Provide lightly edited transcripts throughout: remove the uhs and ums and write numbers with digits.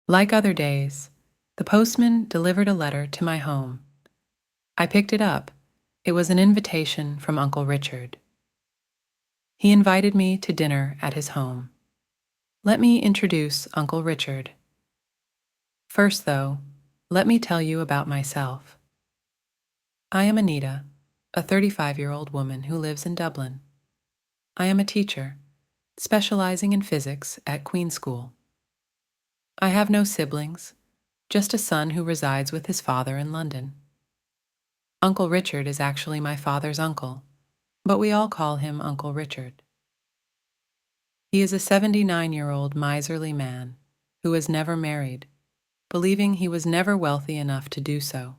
Like other days, the postman delivered a letter to my home. I picked it up. It was an invitation from Uncle Richard. He invited me to dinner at his home. Let me introduce Uncle Richard. First, though, let me tell you about myself. I am Anita, a 35-year-old woman who lives in Dublin. I am a teacher, specializing in physics at Queen's School. I have no siblings, just a son who resides with his father in London. Uncle Richard is actually my father's uncle, but we all call him Uncle Richard. He is a 79-year-old miserly man who has never married, believing he was never wealthy enough to do so.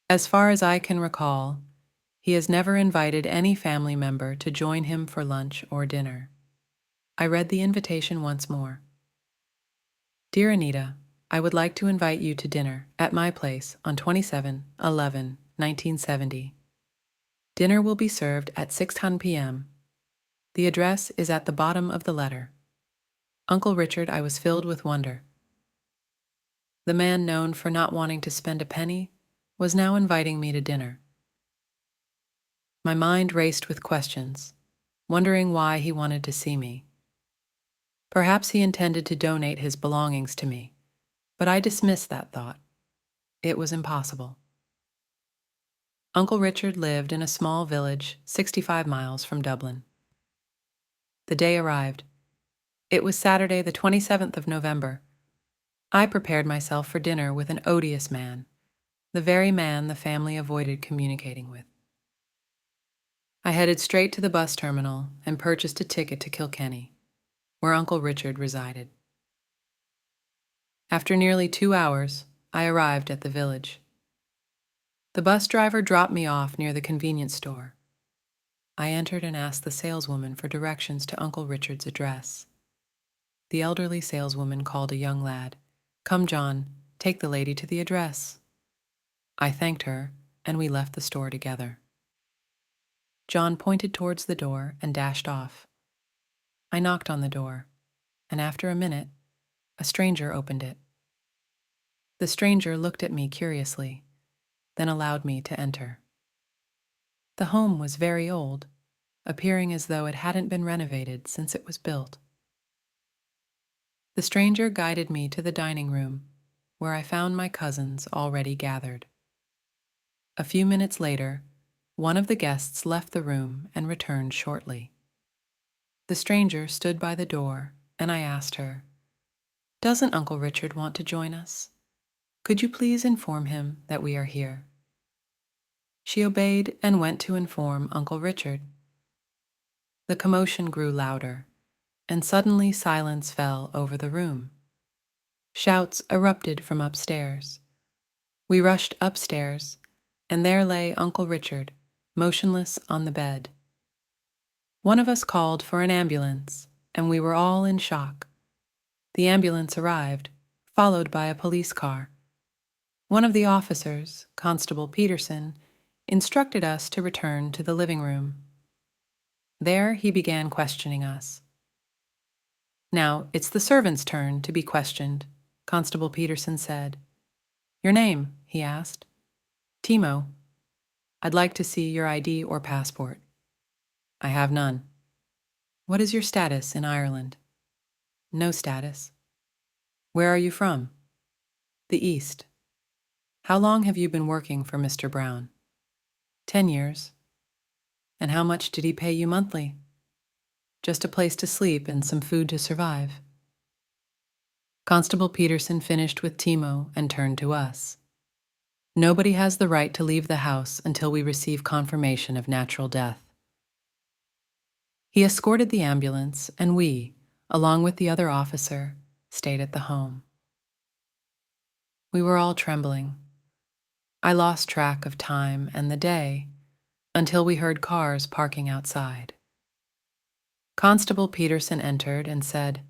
As far as I can recall, he has never invited any family member to join him for lunch or dinner. I read the invitation once more. Dear Anita, I would like to invite you to dinner at my place on 27/11/1970. Dinner will be served at 6:10 p.m. The address is at the bottom of the letter. Uncle Richard, I was filled with wonder. The man known for not wanting to spend a penny was now inviting me to dinner. My mind raced with questions, wondering why he wanted to see me. Perhaps he intended to donate his belongings to me, but I dismissed that thought. It was impossible. Uncle Richard lived in a small village 65 miles from Dublin. The day arrived. It was Saturday, the 27th of November. I prepared myself for dinner with an odious man, the very man the family avoided communicating with. I headed straight to the bus terminal and purchased a ticket to Kilkenny, where Uncle Richard resided. After nearly 2 hours, I arrived at the village. The bus driver dropped me off near the convenience store. I entered and asked the saleswoman for directions to Uncle Richard's address. The elderly saleswoman called a young lad. Come, John, take the lady to the address. I thanked her, and we left the store together. John pointed towards the door and dashed off. I knocked on the door, and after a minute, a stranger opened it. The stranger looked at me curiously, then allowed me to enter. The home was very old, appearing as though it hadn't been renovated since it was built. The stranger guided me to the dining room, where I found my cousins already gathered. A few minutes later, one of the guests left the room and returned shortly. The stranger stood by the door, and I asked her, "Doesn't Uncle Richard want to join us? Could you please inform him that we are here?" She obeyed and went to inform Uncle Richard. The commotion grew louder, and suddenly silence fell over the room. Shouts erupted from upstairs. We rushed upstairs, and there lay Uncle Richard, motionless on the bed. One of us called for an ambulance, and we were all in shock. The ambulance arrived, followed by a police car. One of the officers, Constable Peterson, instructed us to return to the living room. There he began questioning us. "Now, it's the servant's turn to be questioned," Constable Peterson said. "Your name?" he asked. "Timo." "I'd like to see your ID or passport." "I have none." "What is your status in Ireland?" "No status." "Where are you from?" "The East." "How long have you been working for Mr. Brown?" 10 years. "And how much did he pay you monthly?" "Just a place to sleep and some food to survive." Constable Peterson finished with Timo and turned to us. "Nobody has the right to leave the house until we receive confirmation of natural death." He escorted the ambulance, and we, along with the other officer, stayed at the home. We were all trembling. I lost track of time and the day until we heard cars parking outside. Constable Peterson entered and said,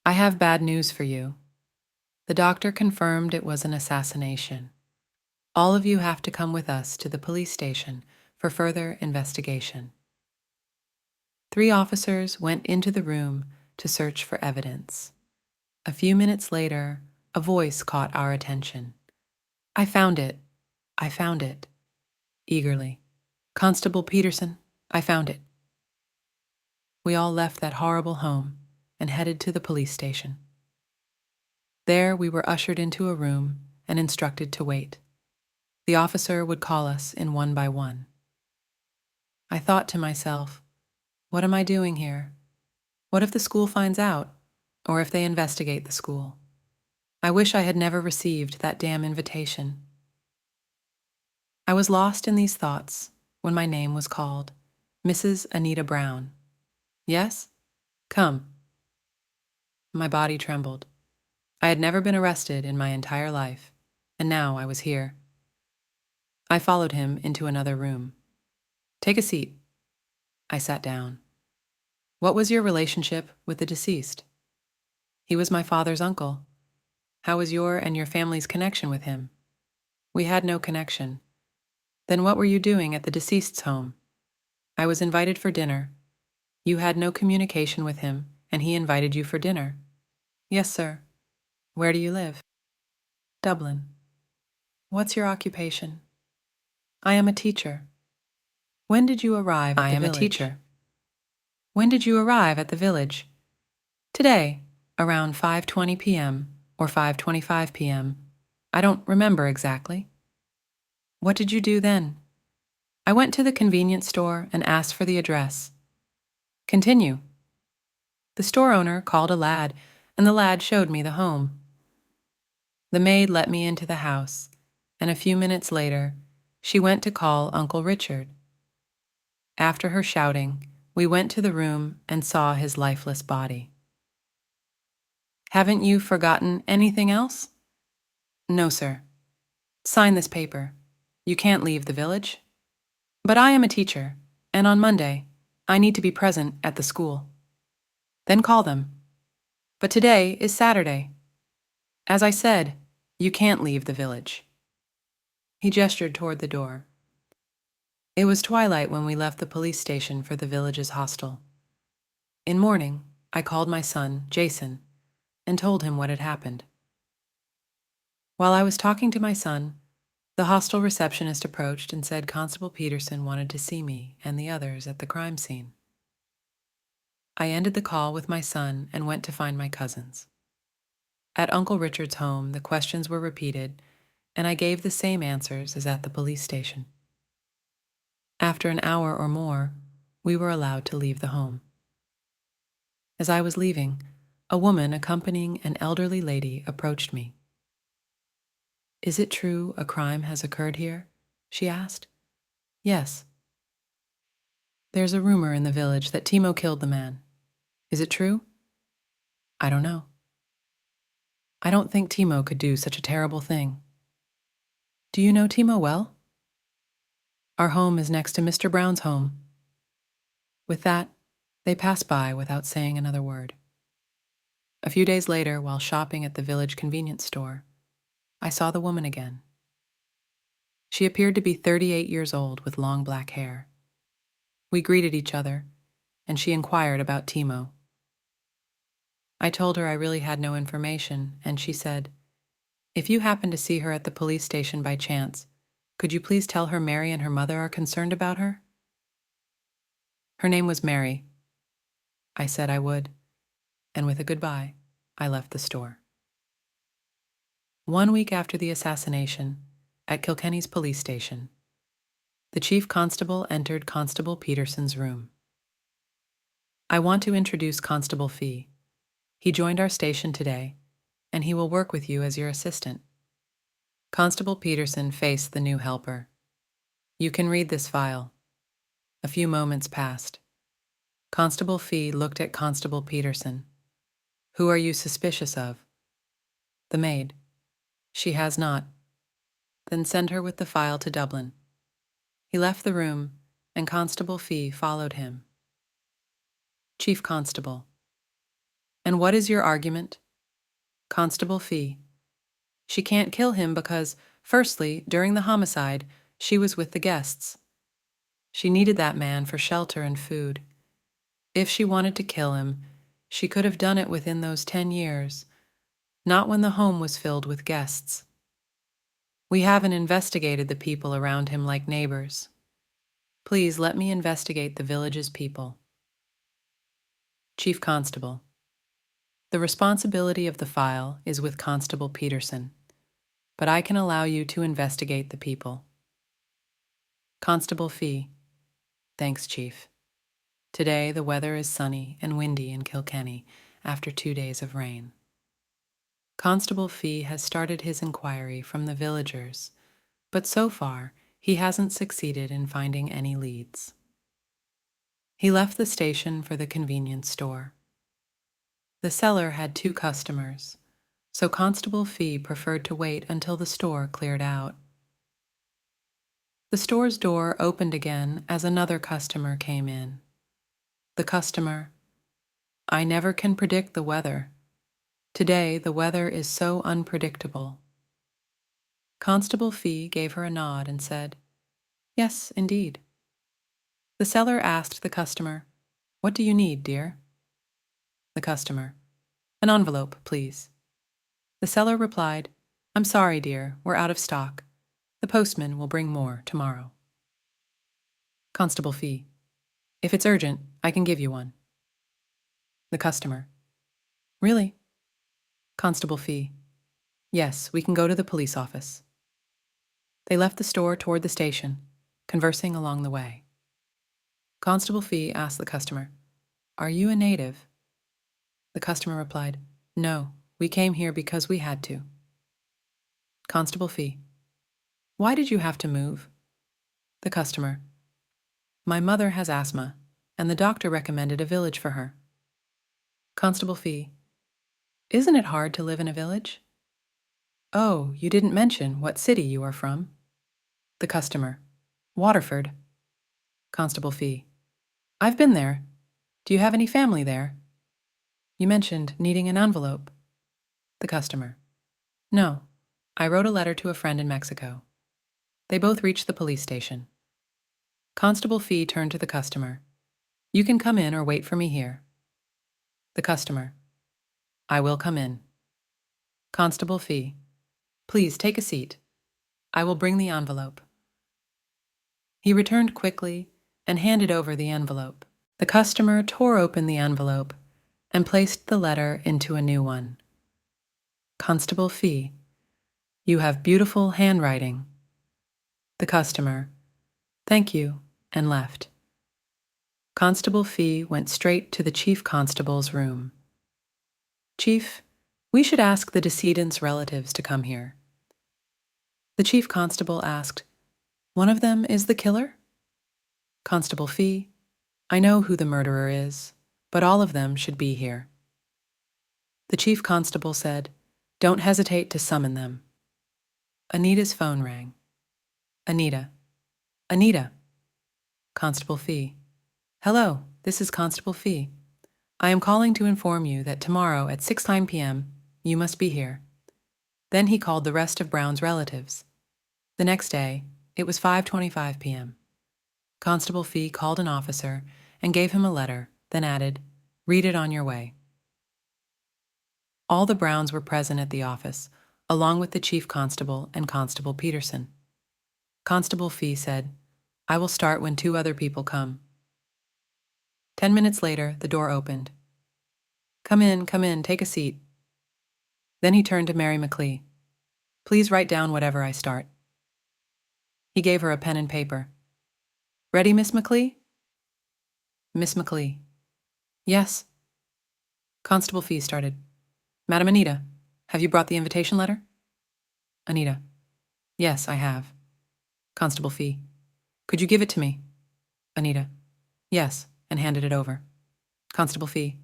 "I have bad news for you. The doctor confirmed it was an assassination. All of you have to come with us to the police station for further investigation." 3 officers went into the room to search for evidence. A few minutes later, a voice caught our attention. "I found it. I found it." Eagerly. "Constable Peterson, I found it." We all left that horrible home and headed to the police station. There we were ushered into a room and instructed to wait. The officer would call us in one by one. I thought to myself, what am I doing here? What if the school finds out, or if they investigate the school? I wish I had never received that damn invitation. I was lost in these thoughts when my name was called, Mrs. Anita Brown. Yes? Come. My body trembled. I had never been arrested in my entire life, and now I was here. I followed him into another room. "Take a seat." I sat down. "What was your relationship with the deceased?" "He was my father's uncle." "How was your and your family's connection with him?" "We had no connection." "Then what were you doing at the deceased's home?" "I was invited for dinner." "You had no communication with him, and he invited you for dinner?" "Yes, sir." "Where do you live?" "Dublin." "What's your occupation?" "I am a teacher." "When did you arrive at the village?" "I am a teacher." "When did you arrive at the village?" "Today, around 5:20 p.m. or 5:25 p.m. I don't remember exactly." "What did you do then?" "I went to the convenience store and asked for the address." "Continue." "The store owner called a lad, and the lad showed me the home." The maid let me into the house, and a few minutes later, she went to call Uncle Richard. After her shouting, we went to the room and saw his lifeless body. "Haven't you forgotten anything else?" "No, sir." "Sign this paper. You can't leave the village." "But I am a teacher, and on Monday, I need to be present at the school." "Then call them." "But today is Saturday." "As I said, you can't leave the village." He gestured toward the door. It was twilight when we left the police station for the village's hostel. In morning, I called my son, Jason, and told him what had happened. While I was talking to my son, the hostel receptionist approached and said Constable Peterson wanted to see me and the others at the crime scene. I ended the call with my son and went to find my cousins. At Uncle Richard's home, the questions were repeated, and I gave the same answers as at the police station. After an hour or more, we were allowed to leave the home. As I was leaving, a woman accompanying an elderly lady approached me. "Is it true a crime has occurred here?" she asked. "Yes." "There's a rumor in the village that Timo killed the man. Is it true?" "I don't know." "I don't think Timo could do such a terrible thing." "Do you know Timo well?" "Our home is next to Mr. Brown's home." With that, they passed by without saying another word. A few days later, while shopping at the village convenience store, I saw the woman again. She appeared to be 38 years old with long black hair. We greeted each other, and she inquired about Timo. I told her I really had no information, and she said, "If you happen to see her at the police station by chance, could you please tell her Mary and her mother are concerned about her?" Her name was Mary. I said I would, and with a goodbye, I left the store. 1 week after the assassination, at Kilkenny's police station, the chief constable entered Constable Peterson's room. "I want to introduce Constable Fee. He joined our station today, and he will work with you as your assistant." Constable Peterson faced the new helper. "You can read this file." A few moments passed. Constable Fee looked at Constable Peterson. "Who are you suspicious of?" "The maid." "She has not." "Then send her with the file to Dublin." He left the room, and Constable Fee followed him. Chief Constable: "And what is your argument?" Constable Fee: "She can't kill him because, firstly, during the homicide, she was with the guests. She needed that man for shelter and food. If she wanted to kill him, she could have done it within those 10 years, not when the home was filled with guests. We haven't investigated the people around him like neighbors. Please let me investigate the village's people. Chief Constable. The responsibility of the file is with Constable Peterson, but I can allow you to investigate the people. Constable Fee. Thanks, Chief. Today the weather is sunny and windy in Kilkenny after 2 days of rain. Constable Fee has started his inquiry from the villagers, but so far he hasn't succeeded in finding any leads. He left the station for the convenience store. The seller had 2 customers, so Constable Fee preferred to wait until the store cleared out. The store's door opened again as another customer came in. The customer, I never can predict the weather. Today the weather is so unpredictable. Constable Fee gave her a nod and said, Yes, indeed. The seller asked the customer, What do you need, dear? The customer, An envelope, please. The seller replied, I'm sorry, dear, we're out of stock. The postman will bring more tomorrow. Constable Fee, If it's urgent, I can give you one. The customer, Really? Constable Fee, Yes, we can go to the police office. They left the store toward the station, conversing along the way. Constable Fee asked the customer, Are you a native? The customer replied, No, we came here because we had to. Constable Fee, Why did you have to move? The customer, My mother has asthma, and the doctor recommended a village for her. Constable Fee, Isn't it hard to live in a village? Oh, you didn't mention what city you are from. The customer, Waterford. Constable Fee, I've been there. Do you have any family there? You mentioned needing an envelope. The customer, No, I wrote a letter to a friend in Mexico. They both reached the police station. Constable Fee turned to the customer. You can come in or wait for me here. The customer, I will come in. Constable Fee, Please take a seat. I will bring the envelope. He returned quickly and handed over the envelope. The customer tore open the envelope and placed the letter into a new one. Constable Fee, You have beautiful handwriting. The customer, Thank you, and left. Constable Fee went straight to the chief constable's room. Chief, we should ask the decedent's relatives to come here. The chief constable asked, One of them is the killer? Constable Fee, I know who the murderer is, but all of them should be here. The chief constable said, Don't hesitate to summon them. Anita's phone rang. Anita. Anita. Constable Fee. Hello, this is Constable Fee. I am calling to inform you that tomorrow at 6:09 p.m. you must be here. Then he called the rest of Brown's relatives. The next day, it was 5:25 p.m. Constable Fee called an officer and gave him a letter, then added, Read it on your way. All the Browns were present at the office, along with the chief constable and Constable Peterson. Constable Fee said, I will start when 2 other people come. 10 minutes later, the door opened. Come in, take a seat. Then he turned to Mary McLean. Please write down whatever I start. He gave her a pen and paper. Ready, Miss McLean? Miss McLean. Yes. Constable Fee started. Madam Anita, have you brought the invitation letter? Anita. Yes, I have. Constable Fee. Could you give it to me? Anita. Yes, and handed it over. Constable Fee.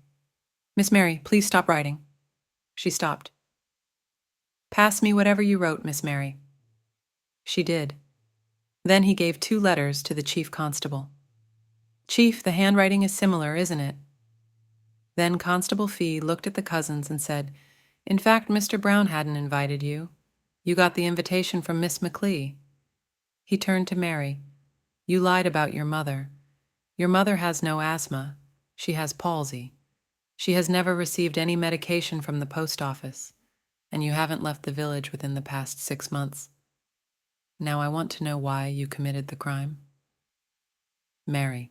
Miss Mary, please stop writing. She stopped. Pass me whatever you wrote, Miss Mary. She did. Then he gave 2 letters to the chief constable. Chief, the handwriting is similar, isn't it? Then Constable Fee looked at the cousins and said, In fact, Mr. Brown hadn't invited you. You got the invitation from Miss McLean. He turned to Mary. You lied about your mother. Your mother has no asthma. She has palsy. She has never received any medication from the post office. and you haven't left the village within the past 6 months. Now I want to know why you committed the crime. Mary: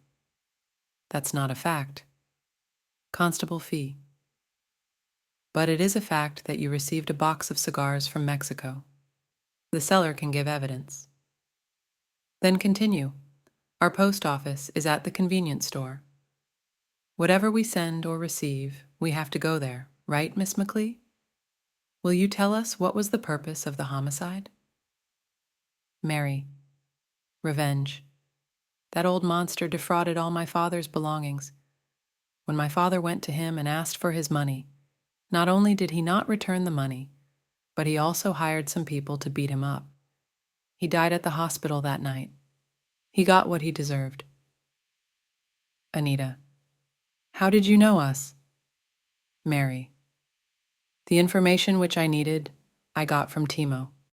That's not a fact. Constable Fee: But it is a fact that you received a box of cigars from Mexico. The seller can give evidence. Then continue. Our post office is at the convenience store. Whatever we send or receive, we have to go there, right, Miss McLean? Will you tell us what was the purpose of the homicide? Mary: Revenge. That old monster defrauded all my father's belongings. When my father went to him and asked for his money, not only did he not return the money, but he also hired some people to beat him up. He died at the hospital that night. He got what he deserved. Anita: How did you know us? Mary: The information which I needed, I got from Timo.